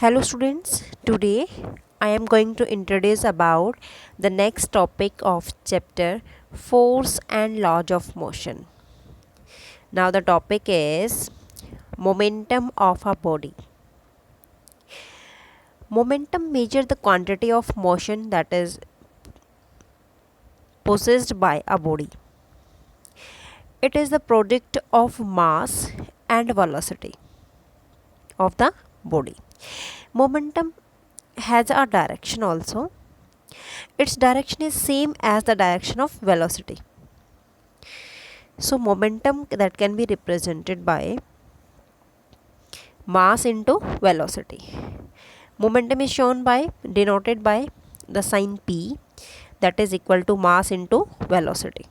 Hello students, today I am going to introduce about the next topic of chapter force and laws of motion. Now the topic is momentum of a body. Momentum measures the quantity of motion that is possessed by a body. It is the product of mass and velocity of the body. Momentum has a direction also. Its direction is same as the direction of velocity. So momentum that can be represented by mass into velocity. Momentum is shown by denoted by the sign P, that is equal to mass into velocity.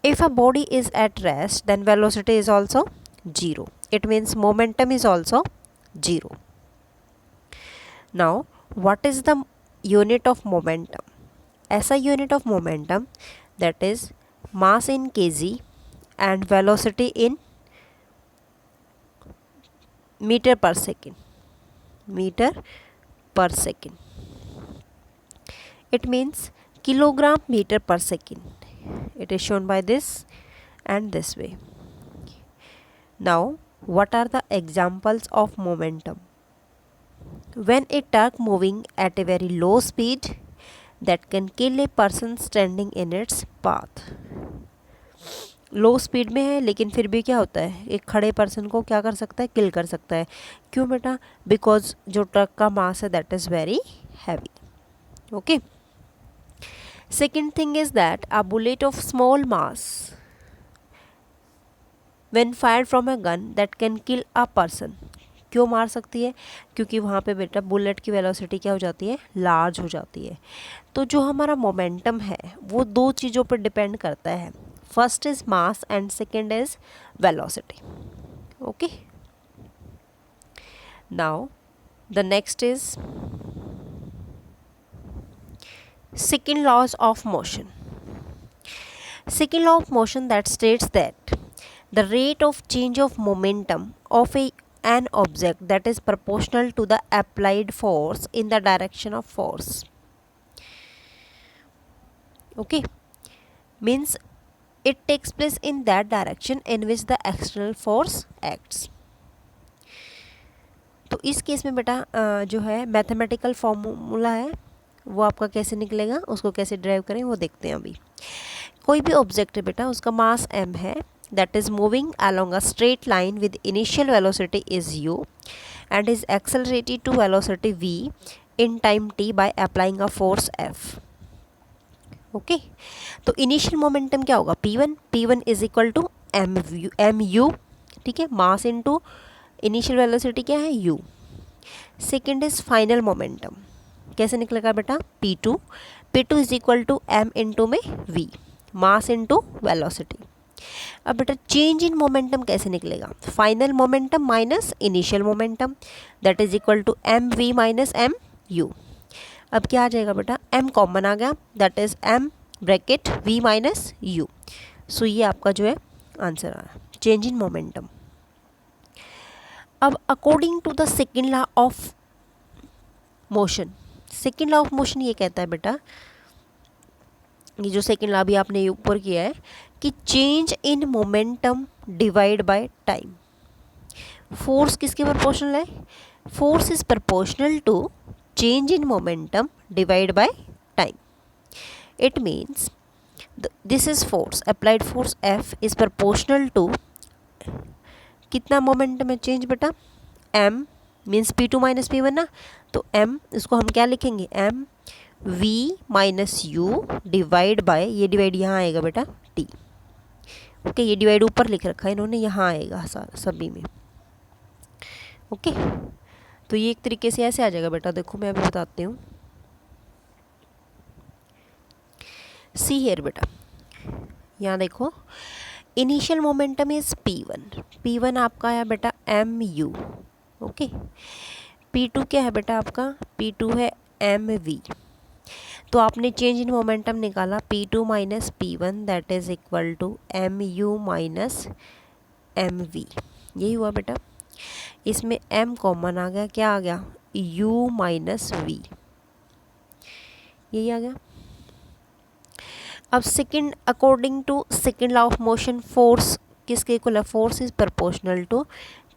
If a body is at rest, then velocity is also 0. It means momentum is also 0. Now, what is the unit of momentum? SI unit of momentum, that is mass in kg and velocity in meter per second. It means kilogram meter per second. It is shown by this and this way. Now, what are the examples of momentum? When a truck moving at a very low speed that can kill a person standing in its path. Low speed में है लेकिन फिर भी क्या होता है, एक खड़े पर्सन को क्या कर सकता है, किल कर सकता है. क्यों बेटा? बिकॉज जो ट्रक का मास है that is very heavy. Okay. Second thing is that a bullet of small mass when fired from a gun that can kill a person. क्यों मार सकती है? क्योंकि वहाँ पे बेटा बुलेट की वेलोसिटी क्या हो जाती है, लार्ज हो जाती है. तो जो हमारा मोमेंटम है वो दो चीज़ों पर डिपेंड करता है. First is mass and second is velocity. Okay. Now the next is second laws of motion. Second law of motion that states that the rate of change of momentum of an object that is proportional to the applied force in the direction of force. Okay. Means it takes place in that direction in which the external force acts. तो इस case में बेटा जो है mathematical formula है वो आपका कैसे निकलेगा, उसको कैसे ड्राइव करें वो देखते हैं अभी. कोई भी ऑब्जेक्ट है बेटा, उसका मास m है, that is moving along a straight line with initial velocity is u and is accelerated to velocity v in time t by applying a force f. Okay. तो इनिशियल मोमेंटम क्या होगा, p1 is equal to M U. ठीक है. Mass into initial velocity क्या है, u. Second is final momentum. कैसे निकलेगा बेटा, p2 is equal to m into में v, मास इनटू वेलोसिटी. अब बेटा चेंज इन मोमेंटम कैसे निकलेगा, final momentum minus initial momentum that is equal to m v minus m u. अब क्या आ जाएगा बेटा, m कॉमन आ गया, that is m bracket v minus u. So ये आपका जो है आंसर आ रहा है, चेंज इन मोमेंटम. अब according to the second law of motion, second law of motion ये कहता है बेटा, ये जो सेकेंड लॉ भी आपने ऊपर किया है कि change in momentum divide by time. Force किसके प्रोपोर्शनल है, force is proportional to change in momentum divided by time. It means this is force, applied force F is proportional to कितना momentum है चेंज बेटा, m means p2 minus p1 ना, तो m इसको हम क्या लिखेंगे, m v minus u divide by, ये डिवाइड यहाँ आएगा बेटा t. ओके. ये डिवाइड ऊपर लिख रखा है इन्होंने, यहाँ आएगा सभी में. ओके. तो ये एक तरीके से ऐसे आ जाएगा बेटा, देखो मैं अभी बताती हूँ. सी हियर बेटा, यहाँ देखो इनिशियल मोमेंटम इज p1 आपका है बेटा एम यू. ओके. p2 क्या है बेटा आपका, p2 है एम वी. तो आपने चेंज इन मोमेंटम निकाला p2 minus p1 that is equal to M U minus M V. यही हुआ बेटा. इसमें m कॉमन आ गया, क्या आ गया, u माइनस वी, यही आ गया। अब second, according to second law of motion, force किसके इक्वल है, force is proportional to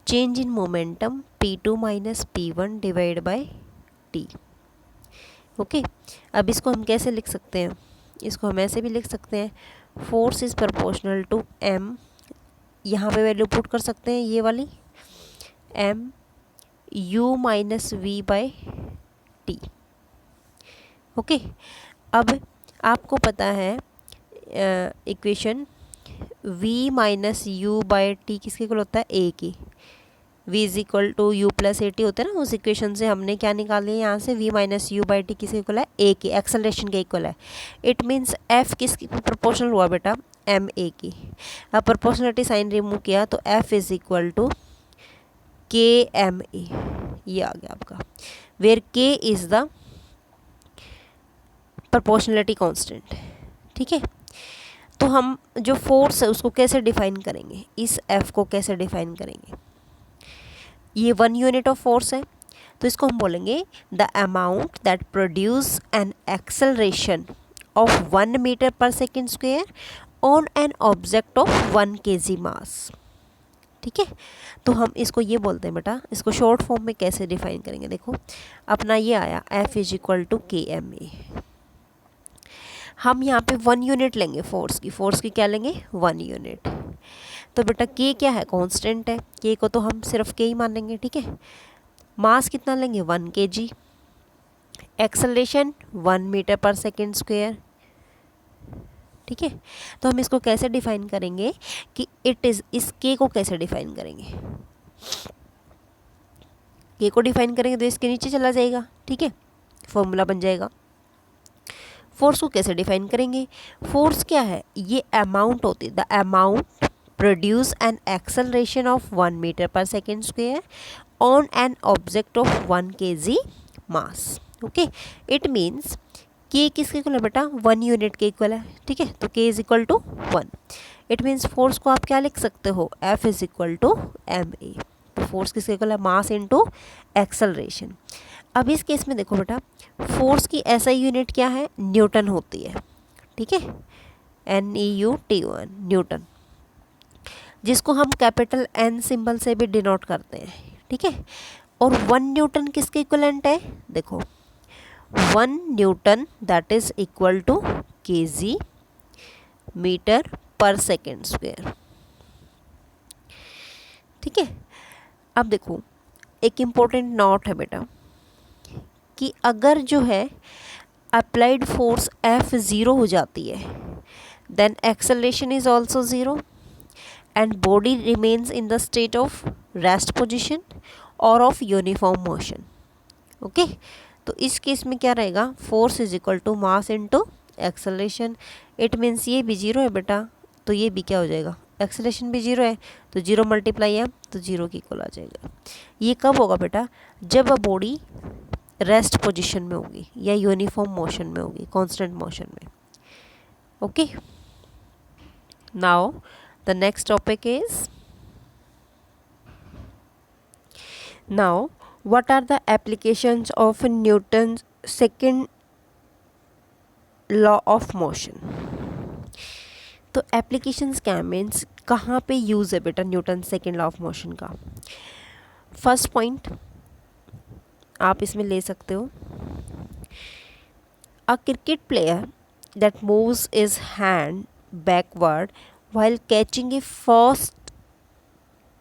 change in momentum p2 minus p1 divide by t। Okay, अब इसको हम कैसे लिख सकते हैं, इसको हम ऐसे भी लिख सकते हैं, force is proportional to m, यहाँ पे वैल्यू पुट कर सकते हैं ये वाली, m u minus V by T. Okay, अब आपको पता है equation v minus U by T किसके इक्वल होता है, a की, v is equal to U plus A T होता है ना, उस इक्वेशन से हमने क्या निकाल लिया यहाँ से, v minus you by T किसके इक्वल है, a की, एक्सेलरेशन के इक्वल है। इट मीन्स f किसकी प्रोपोर्शनल हुआ बेटा, m a की। अब प्रोपोर्शनलिटी साइन रिमूव किया तो f is equal to k m a, ये आ गया आपका, where k is the proportionality constant. ठीक है, तो हम जो फोर्स है उसको कैसे डिफाइन करेंगे, इस f को कैसे डिफाइन करेंगे, ये 1 यूनिट ऑफ फोर्स है, तो इसको हम बोलेंगे the amount that produce an acceleration of 1 metre per second square on an object of 1 kg mass. ठीक है, तो हम इसको ये बोलते हैं बेटा, इसको शॉर्ट फॉर्म में कैसे डिफाइन करेंगे, देखो अपना ये आया f इज इक्वल टू के एम ए। हम यहाँ पे 1 यूनिट लेंगे फोर्स की क्या लेंगे, 1 यूनिट। तो बेटा k क्या है, कांस्टेंट है, k को तो हम सिर्फ k ही मान लेंगे। ठीक है, मास कितना लेंगे, 1 kg, acceleration 1 metre per second square. ठीक है, तो हम इसको कैसे डिफाइन करेंगे कि इट इज़, इस k को कैसे डिफाइन करेंगे, k को डिफाइन करेंगे तो इसके नीचे चला जाएगा। ठीक है, फॉर्मूला बन जाएगा। फोर्स को कैसे डिफाइन करेंगे, फोर्स क्या है, ये अमाउंट होती है, the amount produce an acceleration of 1 metre per second square on an object of 1 kg mass. Okay, it means k किसके इक्वल है बेटा, 1 यूनिट के इक्वल है। ठीक है, तो k is equal to 1। It means force को आप क्या लिख सकते हो, f is equal to M A. तो फोर्स किसके इक्वल है, मास इनटू एक्सेलरेशन। अब इस केस में देखो बेटा, फोर्स की ऐसा यूनिट क्या है, न्यूटन होती है। ठीक है, NEUTON, न्यूटन, जिसको हम कैपिटल N सिंबल से भी डिनोट करते हैं। ठीक है, और 1 न्यूटन किसके इक्वलेंट है, देखो 1 newton that is equal to kg metre per second square. ठीक है, अब देखो एक इम्पोर्टेंट नोट है बेटा, कि अगर जो है अप्लाइड फोर्स F 0 हो जाती है, then acceleration is also 0 and body remains in the state of rest position or of uniform motion. Okay, तो इस केस में क्या रहेगा, force is equal to mass into acceleration. It means ये भी 0 है बेटा, तो ये भी क्या हो जाएगा, एक्सेलरेशन भी 0 है, तो 0 मल्टीप्लाई है तो 0 की इक्वल आ जाएगा। ये कब होगा बेटा, जब बॉडी रेस्ट पोजीशन में होगी या यूनिफॉर्म मोशन में होगी, कांस्टेंट मोशन में। Okay, now the next topic is, now what are the applications of Newton second law of motion. तो एप्लीकेशंस क्या मीन्स, कहाँ पे यूज़ है बेटा Newton second law of motion का। फर्स्ट पॉइंट आप इसमें ले सकते हो, a cricket player that moves is hand backward while catching a first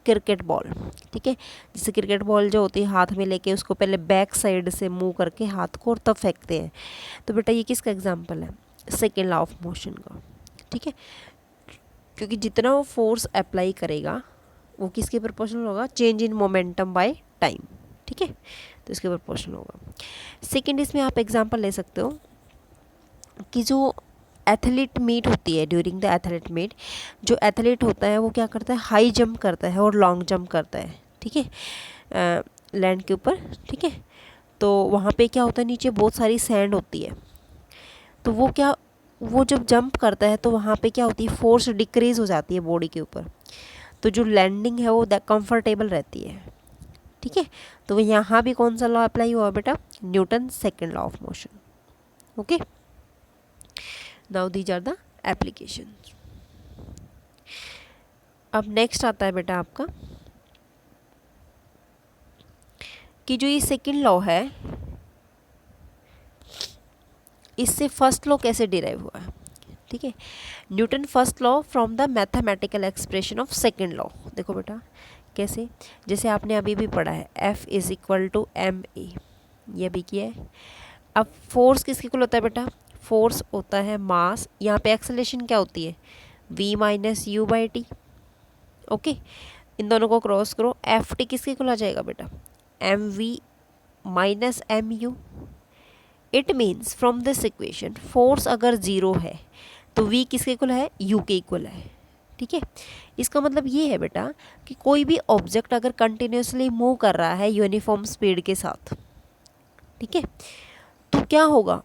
cricket ball. ठीक है, जैसे क्रिकेट बॉल जो होती है हाथ में लेके उसको पहले बैक साइड से मूव करके हाथ को और तब फेंकते हैं, तो बेटा ये किसका एग्जाम्पल है, सेकेंड लॉ ऑफ मोशन का। ठीक है, क्योंकि जितना वो फोर्स अप्लाई करेगा वो किसके प्रोपोर्शनल होगा, change in momentum by time. ठीक है, तो इसके प्रोपोर्शनल होगा। सेकेंड, इसमें आप एग्जांपल ले सकते हो कि जो एथलीट मीट होती है, ड्यूरिंग द एथलीट मीट जो एथलीट होता है वो क्या करता है, हाई जंप करता है और लॉन्ग जंप करता है। ठीक है, लैंड के ऊपर। ठीक है, तो वहाँ पे क्या होता है, नीचे बहुत सारी सैंड होती है, तो वो जब जंप करता है तो वहाँ पे क्या होती है, फोर्स डिक्रीज़ हो जाती है बॉडी के ऊपर, तो जो लैंडिंग है वो कंफर्टेबल रहती है। ठीक है, तो यहाँ भी कौन सा लॉ अप्लाई हुआ बेटा, Newton second law of motion. Okay, now these are the application. अब नेक्स्ट आता है बेटा आपका कि जो ये सेकेंड लॉ है इससे फर्स्ट लॉ कैसे डिराइव हुआ है। ठीक है, Newton first law from the mathematical expression of second law. देखो बेटा कैसे, जैसे आपने अभी भी पढ़ा है F is equal to M A, ये भी किया है। अब फोर्स किसके इक्वल होता है बेटा, फोर्स होता है मास, यहाँ पे एक्सेलरेशन क्या होती है v minus you by t. Okay, इन दोनों को क्रॉस करो, एफ टी किसके इक्वल आ जाएगा बेटा, m v minus m u. It means from this equation force अगर ज़ीरो है तो v किसके इक्वल है, u के इक्वल है। ठीक है, इसका मतलब ये है बेटा कि कोई भी ऑब्जेक्ट अगर कंटिन्यूसली मूव कर रहा है यूनिफॉर्म स्पीड के साथ, ठीक है, तो क्या होगा,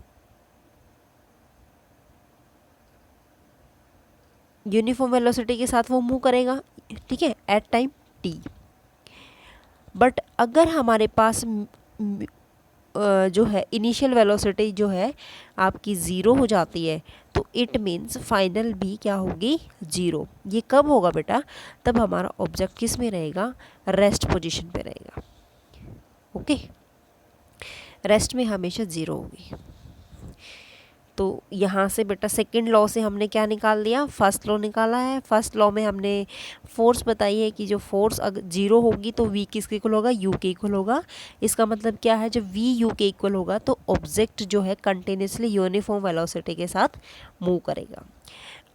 यूनिफॉर्म वेलोसिटी के साथ वो मूव करेगा। ठीक है, एट टाइम t। बट अगर हमारे पास जो है इनिशियल वेलोसिटी जो है आपकी ज़ीरो हो जाती है तो इट मीन्स फाइनल भी क्या होगी, ज़ीरो। ये कब होगा बेटा, तब हमारा ऑब्जेक्ट किस में रहेगा, रेस्ट पोजीशन पे रहेगा। ओके, रेस्ट में हमेशा ज़ीरो होगी। तो यहाँ से बेटा सेकंड लॉ से हमने क्या निकाल लिया, फर्स्ट लॉ निकाला है। फर्स्ट लॉ में हमने फोर्स बताई है कि जो फोर्स अगर जीरो होगी तो v किसके इक्वल होगा, u के इक्वल होगा। इसका मतलब क्या है, जब v u के इक्वल होगा तो ऑब्जेक्ट जो है कंटिन्यूसली यूनिफॉर्म वेलोसिटी के साथ मूव करेगा।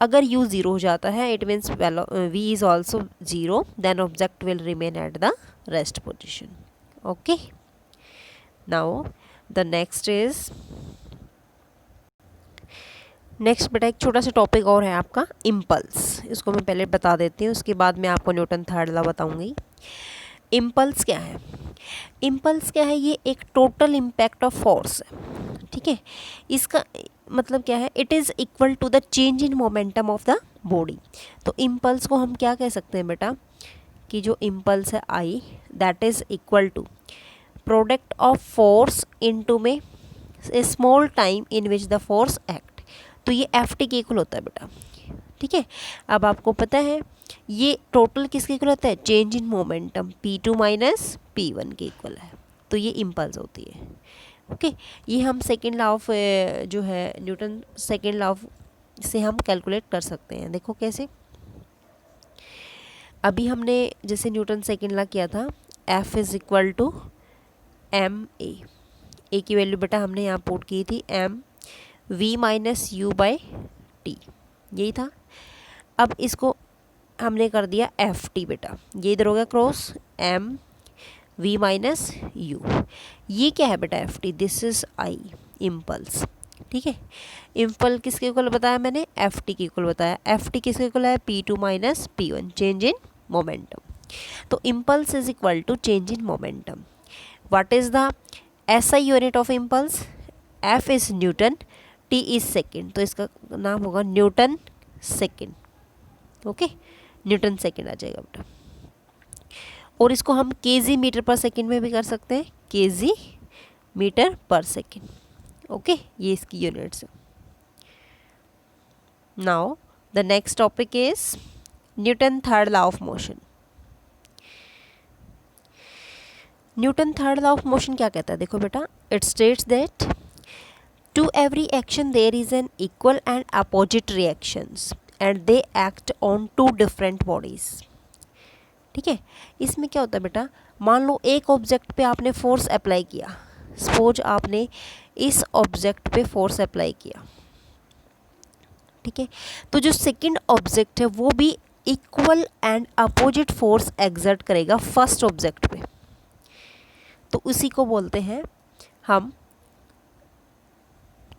अगर u ज़ीरो हो जाता है it means v is also zero, then object will remain at the rest position. Okay, now the next is, next बेटा एक छोटा सा टॉपिक और है आपका इम्पल्स। इसको मैं पहले बता देती हूँ, उसके बाद मैं आपको न्यूटन थर्ड लॉ बताऊंगी। इम्पल्स क्या है, इम्पल्स क्या है, ये एक टोटल इम्पैक्ट ऑफ फोर्स है। ठीक है, इसका मतलब क्या है, it is equal to the change in momentum of the body. तो इम्पल्स को हम क्या कह सकते हैं बेटा, कि जो इम्पल्स है I that is equal to product of force into में a small time in which the force act. तो ये एफ टी के इक्वल होता है बेटा। ठीक है, अब आपको पता है ये टोटल किसके इक्वल होता है, change in momentum P2 minus P1 के इक्वल है। तो ये इम्पल्स होती है। ओके, ये हम सेकेंड लॉ ऑफ जो है न्यूटन सेकेंड लॉ ऑफ से हम कैलकुलेट कर सकते हैं। देखो कैसे, अभी हमने जैसे न्यूटन सेकेंड लॉ किया था, F is equal to M A की वैल्यू बेटा हमने यहाँ पुट की थी M v minus you by T, यही था। अब इसको हमने कर दिया एफ टी बेटा, ये इधर हो गया cross m v minus u. ये क्या है बेटा F t, this is I impulse. ठीक है, इम्पल्स किसके इक्वल बताया मैंने, एफ टी के इक्वल बताया। एफ टी किसके इक्वल है, P2 minus P1, change in momentum. तो impulse is equal to change in momentum. What is the SI unit of impulse, F is newton, T is second, तो इसका नाम होगा newton second. Okay, Newton second आ जाएगा बेटा। और इसको हम केजी मीटर पर सेकेंड में भी कर सकते हैं, KG metre per second. Okay, ये इसकी यूनिट्स है। Now the next topic is Newton third law of motion. Newton third law of motion क्या कहता है, देखो बेटा, it states that to every action there is an equal and opposite reactions and they act on two different bodies। ठीक है, इसमें क्या होता है बेटा, मान लो एक ऑब्जेक्ट पे आपने फोर्स अप्लाई किया, सपोज आपने इस ऑब्जेक्ट पे फोर्स अप्लाई किया। ठीक है, तो जो सेकंड ऑब्जेक्ट है वो भी equal and opposite force exert करेगा फर्स्ट ऑब्जेक्ट पे, तो उसी को बोलते हैं हम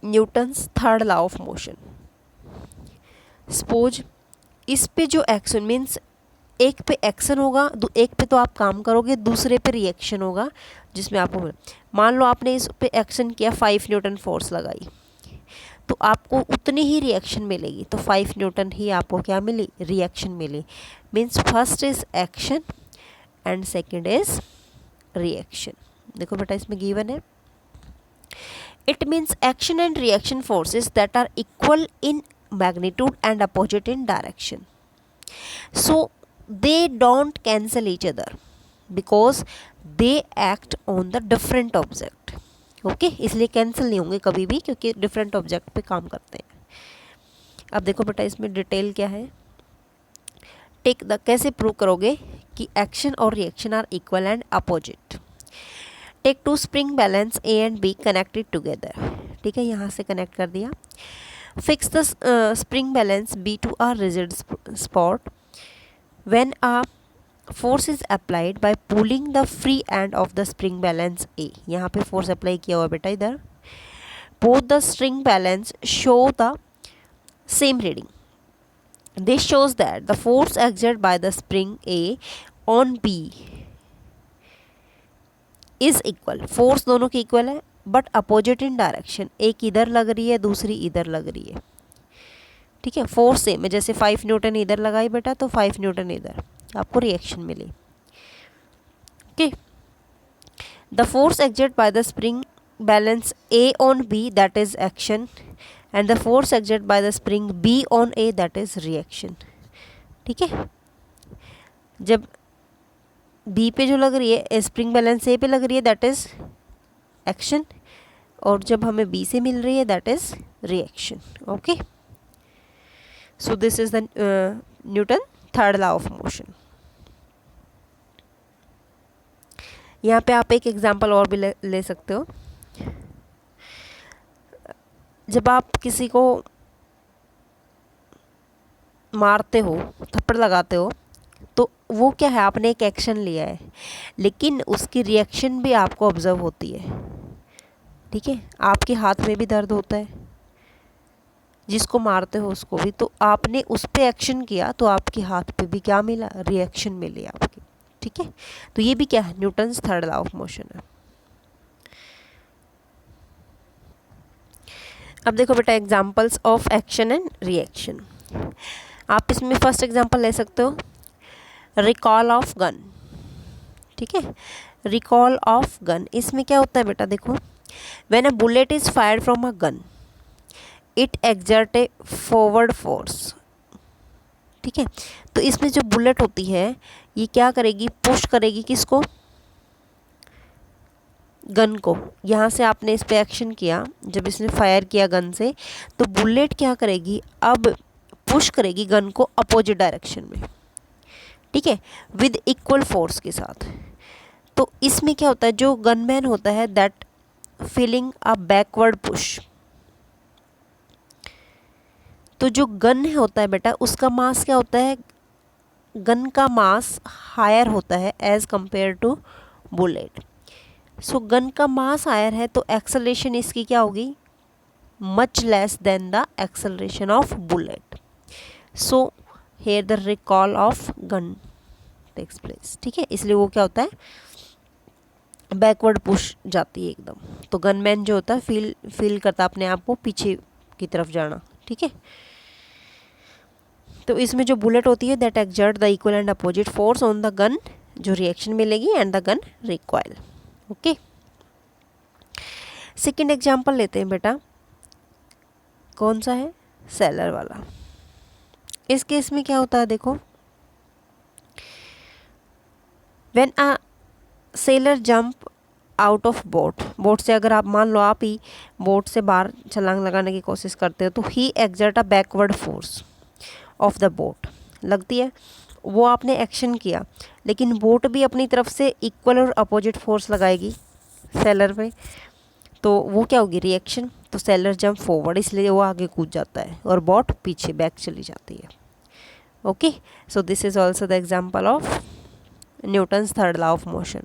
Newton's third law of motion. Suppose इस पे जो एक्शन मीन्स एक पे एक्शन होगा, एक पे तो आप काम करोगे, दूसरे पे रिएक्शन होगा जिसमें आपको, मान लो आपने इस पे एक्शन किया, 5 न्यूटन फोर्स लगाई, तो आपको उतनी ही रिएक्शन मिलेगी। तो 5 न्यूटन ही आपको क्या मिली, रिएक्शन मिली। Means first is action and second is reaction. देखो बेटा इसमें गिवन है, it means action and reaction forces that are equal in magnitude and opposite in direction, so they don't cancel each other because they act on the different object. Okay, इसलिए cancel नहीं होंगे कभी भी क्योंकि different object पे काम करते हैं। अब देखो बेटा इसमें डिटेल क्या है, टेक द, कैसे प्रूव करोगे कि एक्शन और reaction are equal and opposite. Take two spring balance A and B connected together, ठीक है, यहाँ से कनेक्ट कर दिया। Fix the spring balance B to a rigid spot when a force is applied by pulling the free end of the spring balance A, यहाँ पे force apply किया हुआ बेटा इधर। Both the spring balance show the same reading, this shows that the force exerted by the spring A on B is equal, force दोनों की equal है but opposite in direction, एक इधर लग रही है दूसरी इधर लग रही है, ठीक है। फोर्स सेम है, जैसे 5 न्यूटन इधर लगाई बेटा तो 5 न्यूटन इधर, आपको रिएक्शन मिली। Okay, the force exerted by the spring balance A on B that is action and the force exerted by the spring B on A that is reaction, ठीक है। जब B पे जो लग रही है स्प्रिंग बैलेंस A पे लग रही है दैट इज एक्शन, और जब हमें B से मिल रही है that is reaction. Okay, so this is the Newton third law of motion. यहाँ पे आप एक एग्जांपल और भी ले सकते हो। जब आप किसी को मारते हो, थप्पड़ लगाते हो, तो वो क्या है, आपने एक एक्शन लिया है लेकिन उसकी रिएक्शन भी आपको ऑब्जर्व होती है, ठीक है। आपके हाथ में भी दर्द होता है, जिसको मारते हो उसको भी, तो आपने उस पर एक्शन किया तो आपके हाथ पे भी क्या मिला, रिएक्शन मिली आपकी, ठीक है। तो ये भी क्या है, Newton's third law of motion है। अब देखो बेटा examples of action and reaction, आप इसमें फर्स्ट एग्जाम्पल ले सकते हो, रिकॉल ऑफ गन, ठीक है। रिकॉल ऑफ गन, इसमें क्या होता है बेटा, देखो when a bullet is fired from a gun it exert A forward force, ठीक है। तो इसमें जो बुलेट होती है ये क्या करेगी, पुश करेगी किसको, गन को। यहाँ से आपने इस पे एक्शन किया, जब इसने फायर किया गन से, तो बुलेट क्या करेगी, अब पुश करेगी गन को अपोजिट डायरेक्शन में, ठीक है, विद इक्वल फोर्स के साथ। तो इसमें क्या होता है, जो गनमैन होता है that feeling a backward push, तो जो गन होता है बेटा उसका मास क्या होता है, गन का मास हायर होता है as compare to bullet. So gun का मास हायर है तो एक्सेलरेशन इसकी क्या होगी, much less than the acceleration of bullet. So here the recoil of gun takes place, ठीक है। इसलिए वो क्या होता है, बैकवर्ड पुश जाती है एकदम। तो गनमैन जो होता है फील करता है अपने आप को पीछे की तरफ जाना, ठीक है। तो इसमें जो बुलेट होती है that exert the equal and opposite force on the gun, जो रिएक्शन मिलेगी and the gun recoil. Okay, second example लेते हैं बेटा, कौन सा है, सेलर वाला। इस केस में क्या होता है, देखो when a seller jump out of boat, boat से अगर आप मान लो आप ही बोट से बाहर छलांग लगाने की कोशिश करते हो, तो ही exert a backward force of the boat, लगती है वो आपने एक्शन किया, लेकिन बोट भी अपनी तरफ से इक्वल और अपोजिट फोर्स लगाएगी सेलर पे, तो वो क्या होगी, रिएक्शन। तो सेलर जंप फॉरवर्ड, इसलिए वो आगे कूद जाता है और बोट पीछे बैक चली जाती है। Okay, so this is also the example of Newton's third law of motion.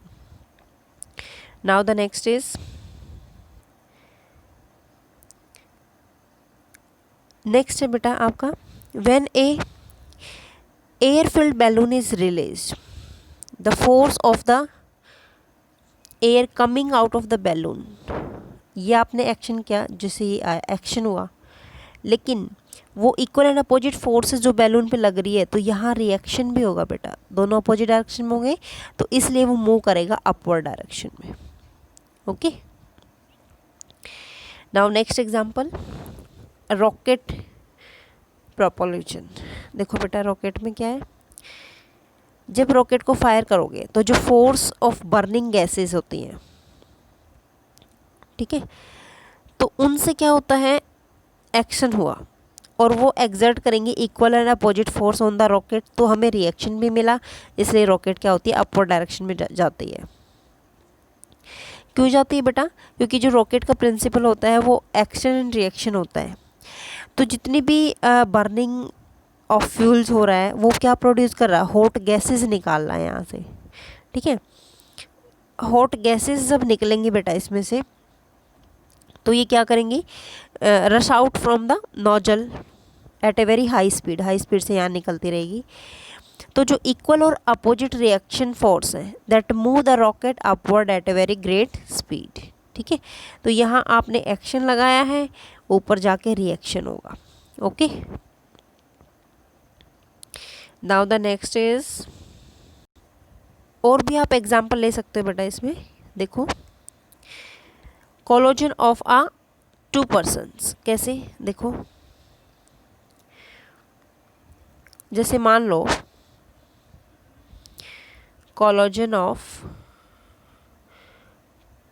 Now the next is, next है बेटा आपका, when A air filled balloon is released, the force of the air coming out of the balloon, ये आपने action किया, जिससे ये action हुआ, लेकिन वो इक्वल एंड अपोजिट फोर्सेस जो बैलून पे लग रही है, तो यहाँ रिएक्शन भी होगा बेटा, दोनों अपोजिट डायरेक्शन में होंगे, तो इसलिए वो मूव करेगा अपवर्ड डायरेक्शन में। Okay, now next example, rocket propulsion. देखो बेटा रॉकेट में क्या है, जब रॉकेट को फायर करोगे तो जो फोर्स ऑफ बर्निंग गैसेस होती हैं, ठीक है, तो उनसे क्या होता है, एक्शन हुआ और वो एग्जर्ट करेंगे equal and opposite force on the rocket, तो हमें रिएक्शन भी मिला, इसलिए रॉकेट क्या होती है, अपवर्ड डायरेक्शन में जाती है। क्यों जाती है बेटा, क्योंकि जो रॉकेट का प्रिंसिपल होता है वो एक्शन एंड रिएक्शन होता है। तो जितनी भी बर्निंग ऑफ फ्यूल्स हो रहा है वो क्या प्रोड्यूस कर रहा है, हॉट गैसेस निकाल रहा है यहाँ से, ठीक है। हॉट गैसेस जब निकलेंगी बेटा इसमें से, तो ये क्या करेंगी, rush out from the nozzle at a very high speed से यहाँ निकलती रहेगी। तो जो इक्वल और अपोजिट रिएक्शन फोर्स है that move the rocket upward at a very great speed, ठीक है। तो यहाँ आपने एक्शन लगाया है, ऊपर जाके रिएक्शन होगा। Okay, now the next is, और भी आप एग्जांपल ले सकते हो बेटा इसमें। देखो, collision of a two persons, कैसे, देखो जैसे मान लो कोलोजन ऑफ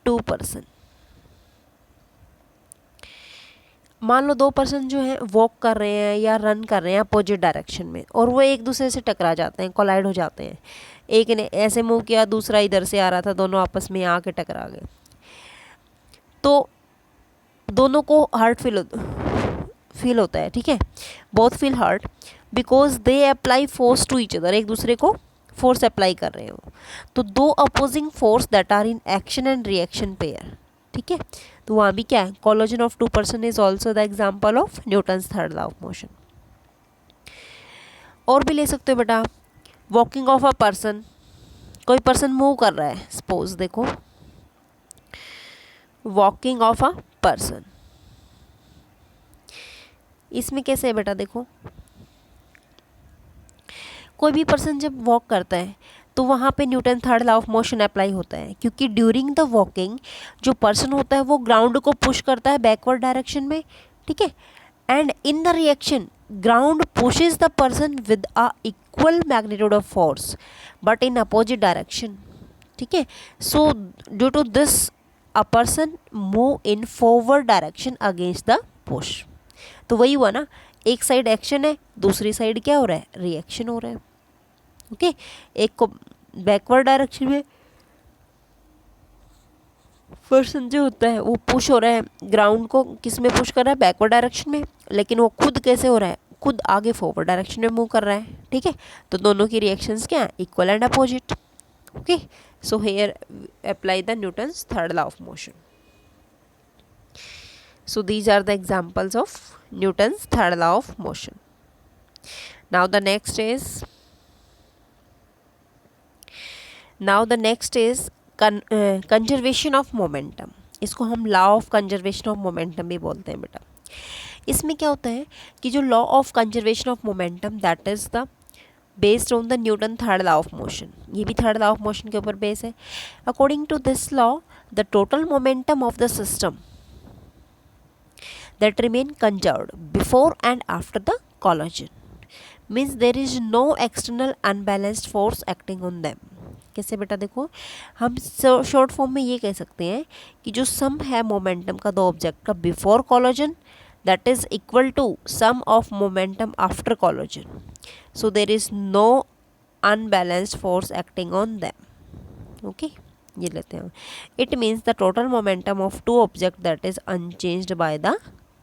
टू पर्सन, मान लो दो पर्सन जो है वॉक कर रहे हैं या रन कर रहे हैं अपोजिट डायरेक्शन में, और वो एक दूसरे से टकरा जाते हैं, कोलाइड हो जाते हैं। एक ने ऐसे मूव किया, दूसरा इधर से आ रहा था, दोनों आपस में आके टकरा गए, तो दोनों को हर्ट फील होता है, ठीक है, both feel hurt because they apply force to each other, एक दूसरे को फोर्स अप्लाई कर रहे हो। तो दो opposing force that are in action and reaction pair, ठीक है। तो वहाँ भी क्या है, collision of two person is also the example of Newton's third law of motion. और भी ले सकते हो बेटा, वॉकिंग ऑफ अ पर्सन, कोई पर्सन मूव कर रहा है, सपोज देखो वॉकिंग ऑफ अ पर्सन, इसमें कैसे है बेटा, देखो कोई भी पर्सन जब वॉक करता है तो वहाँ पे Newton third law of motion apply होता है, क्योंकि ड्यूरिंग द वॉकिंग जो पर्सन होता है वो ग्राउंड को पुश करता है बैकवर्ड डायरेक्शन में, ठीक है, and in the reaction ground pushes the person with a equal magnitude of force but in opposite direction, ठीक है। So due to this a person move in forward direction against the push. तो वही हुआ ना, एक side action है, दूसरी side क्या हो रहा है, रिएक्शन हो रहा है। ओके, एक को बैकवर्ड डायरेक्शन में पर्सन जो होता है वो पुश हो रहा है, ग्राउंड को किस में पुश कर रहा है, बैकवर्ड डायरेक्शन में, लेकिन वो खुद कैसे हो रहा है, खुद आगे फॉरवर्ड डायरेक्शन में मूव कर रहा है, ठीक है। तो दोनों की रिएक्शंस क्या है, equal and opposite. Okay, so here apply the Newton's third law of motion. So these are the examples of Newton's third law of motion. Now the next is conservation of momentum. इसको हम law of conservation of momentum भी बोलते हैं बेटा। इसमें क्या होता है कि जो law of conservation of momentum that is the based on the Newton third law of motion, ये भी third law of motion के ऊपर बेस है। According to this law, the total momentum of the system that remain conserved before and after the collision means there is no external unbalanced force acting on them। कैसे बेटा, देखो हम short form में ये कह सकते हैं कि जो सम है मोमेंटम का दो ऑब्जेक्ट का before collision that is equal to sum of momentum after collision, so there is no unbalanced force acting on them. Okay, ये लेते हैं, it means the total momentum of two object that is unchanged by the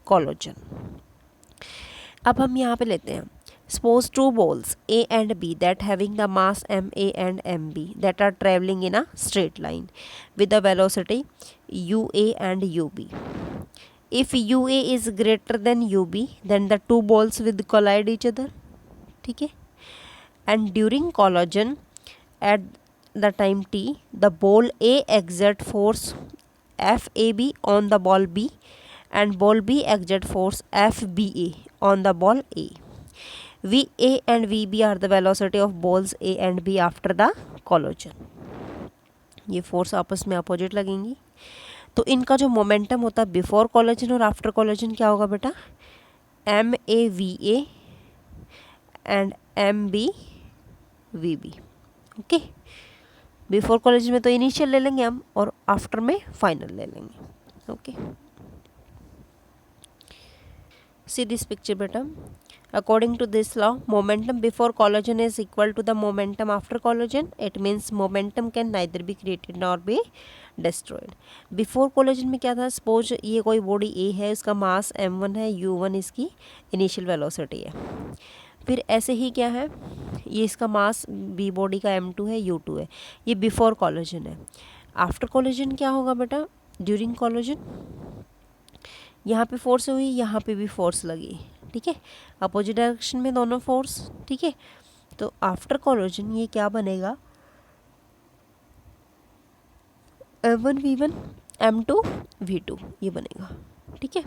collision. अब हम यहाँ पे लेते हैं, suppose two balls A and B that having the mass ma and mb that are traveling in a straight line with the velocity ua and ub. If ua is greater than ub then the two balls will collide each other, ठीक है, and during collision at the time t the ball A exert force fab on the ball B and ball B exert force FBA on the ball A. VA and VB are the velocity of balls A and B after the collision. ये force आपस में opposite लगेंगी, तो इनका जो momentum होता है before collision और आफ्टर कॉलिजन क्या होगा बेटा, MAVA and MBVB. Okay, before collision में तो इनिशियल ले लेंगे हम और आफ्टर में फाइनल ले लेंगे. Okay, see this picture beta. According to this law, momentum before collision is equal to the momentum after collision. It means momentum can neither be created nor be destroyed. Before collision में क्या था, suppose ये कोई body A है, इसका मास m1 है, u1 इसकी initial velocity है. फिर ऐसे ही क्या है, ये इसका मास B बॉडी का m2 है, u2 है. ये बिफोर कॉलिजन है. आफ्टर कॉलिजन क्या होगा बेटा, ड्यूरिंग कॉलिजन यहाँ पे फोर्स हुई, यहाँ पे भी फोर्स लगी. ठीक है, अपोजिट डायरेक्शन में दोनों फोर्स. ठीक है, तो आफ्टर कॉलिजन ये क्या बनेगा, m1 v1 m2 v2 ये बनेगा. ठीक है,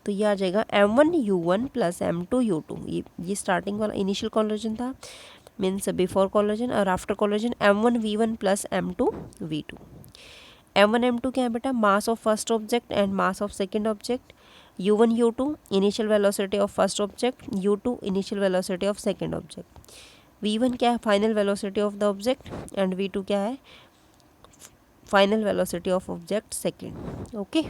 तो ये आ जाएगा m1 u1 plus m2 u2. ये स्टार्टिंग वाला इनिशियल कॉलिजन था, मीन्स बिफोर कॉलिजन. और after collision m1 v1 plus m2 v2. m1 m2 क्या है बेटा, mass of first object and mass of second object. u1 u2 initial velocity of first object, u2 initial velocity of second object. v1 क्या है, final velocity of the object, and v2 क्या है, final velocity of object second. Okay,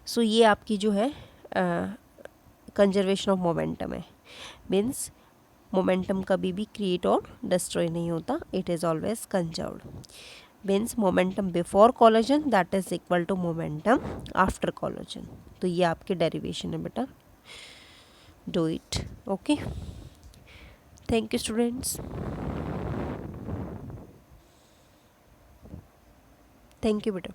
so ये आपकी जो है conservation of momentum है. Means momentum कभी भी क्रिएट और डिस्ट्रॉय नहीं होता, it is always conserved. Means momentum before collision that is equal to momentum after collision. तो ये आपकी डेरिवेशन है बेटा, do it. Okay, thank you students, thank you बेटा.